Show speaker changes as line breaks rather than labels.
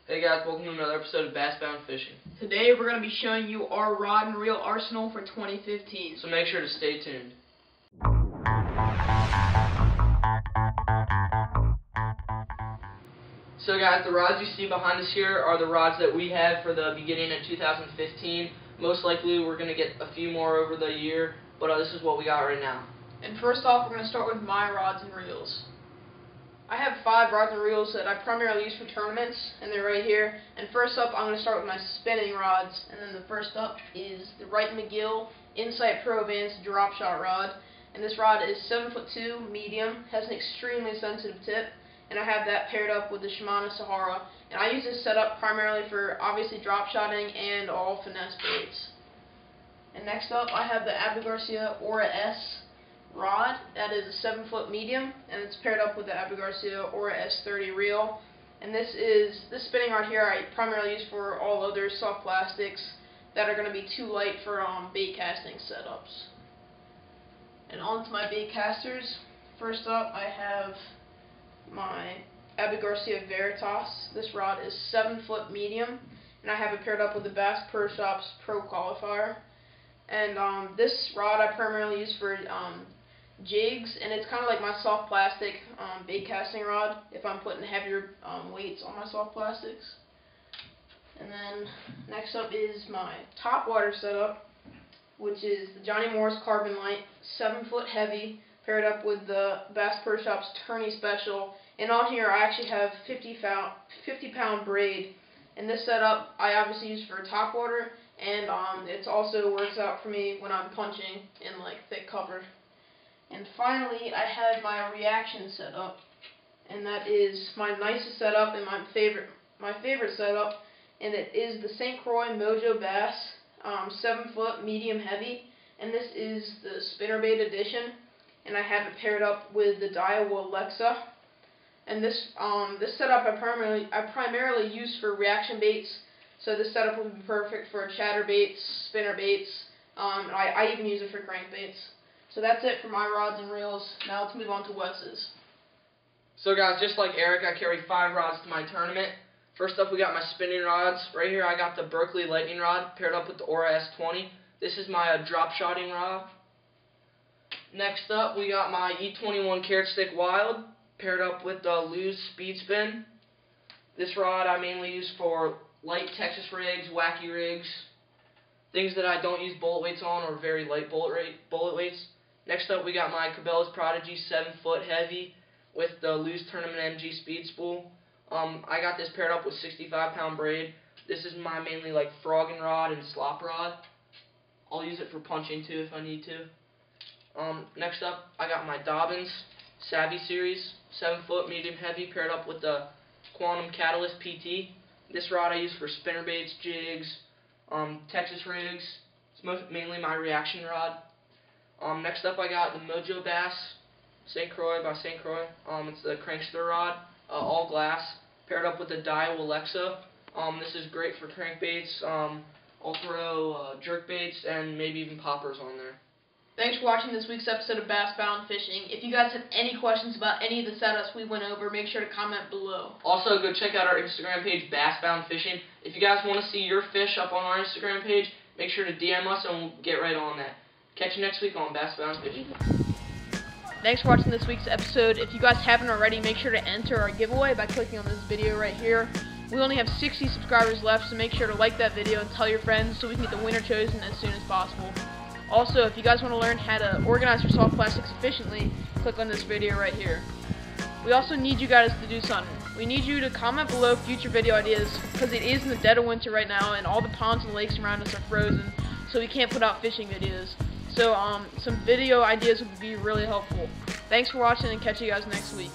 Hey guys, welcome to another episode of Bass Bound Fishing.
Today we're going to be showing you our rod and reel arsenal for 2015.
So make sure to stay tuned. So guys, the rods you see behind us here are the rods that we have for the beginning of 2015. Most likely we're going to get a few more over the year, but this is what we got right now.
And first off, we're going to start with my rods and reels. I have 5 rods and reels that I primarily use for tournaments, and they're right here. And first up, I'm going to start with my spinning rods, and then the first up is the Wright McGill Insight Pro Advanced Drop Shot Rod. And this rod is 7'2", medium, has an extremely sensitive tip, and I have that paired up with the Shimano Sahara. And I use this setup primarily for obviously drop shotting and all finesse baits. And next up, I have the Abu Garcia Aura S rod. That is a 7-foot medium, and it's paired up with the Abu Garcia Aura S30 reel. And this spinning rod here I primarily use for all other soft plastics that are going to be too light for bait casting setups. And on to my bait casters. First up, I have my Abu Garcia Veritas. This rod is 7-foot medium, and I have it paired up with the Bass Pro Shops Pro Qualifier. And this rod I primarily use for jigs, and it's kind of like my soft plastic bait casting rod if I'm putting heavier weights on my soft plastics. And then next up is my top water setup, which is the Johnny Moore's Carbon Light, 7-foot heavy, paired up with the Bass Pro Shops Tourney Special. And on here I actually have 50-pound braid. And this setup I obviously use for top water, and it also works out for me when I'm punching in like thick cover. And finally, I have my reaction setup, and that is my nicest setup and my favorite setup, and it is the St. Croix Mojo Bass 7-foot medium heavy, and this is the spinnerbait edition, and I have it paired up with the Daiwa Alexa. And this setup I primarily use for reaction baits, so this setup would be perfect for chatterbaits, spinnerbaits. I even use it for crankbaits. So that's it for my rods and reels. Now let's move on to Wes's.
So guys, just like Eric, I carry 5 rods to my tournament. First up, we got my spinning rods. Right here I got the Berkeley Lightning Rod paired up with the Aura S20. This is my drop shotting rod. Next up, we got my E21 Carrot Stick Wild paired up with the Lew's Speed Spin. This rod I mainly use for light Texas rigs, wacky rigs, things that I don't use bullet weights on, or very light bullet weights. Next up, we got my Cabela's Prodigy 7-foot heavy with the Lew's Tournament MG Speed Spool. I got this paired up with 65-pound braid. This is my mainly like frogging rod and slop rod. I'll use it for punching too if I need to. Next up, I got my Dobbins Savvy Series 7-foot medium heavy paired up with the Quantum Catalyst PT. This rod I use for spinnerbaits, jigs, Texas rigs. It's mainly my reaction rod. Next up I got the Mojo Bass St. Croix by St. Croix. It's the crankster rod, all glass, paired up with the Daiwa Alexa. This is great for crankbaits. I'll throw jerkbaits and maybe even poppers on there.
Thanks for watching this week's episode of Bass Bound Fishing. If you guys have any questions about any of the setups we went over, make sure to comment below.
Also, go check out our Instagram page, Bass Bound Fishing. If you guys want to see your fish up on our Instagram page, make sure to DM us and we'll get right on that. Catch you next week on Bass Bound Fishing.
Thanks for watching this week's episode. If you guys haven't already, make sure to enter our giveaway by clicking on this video right here. We only have 60 subscribers left, so make sure to like that video and tell your friends so we can get the winner chosen as soon as possible. Also, if you guys want to learn how to organize your soft plastics efficiently, click on this video right here. We also need you guys to do something. We need you to comment below future video ideas, because it is in the dead of winter right now and all the ponds and lakes around us are frozen, so we can't put out fishing videos. So some video ideas would be really helpful. Thanks for watching, and catch you guys next week.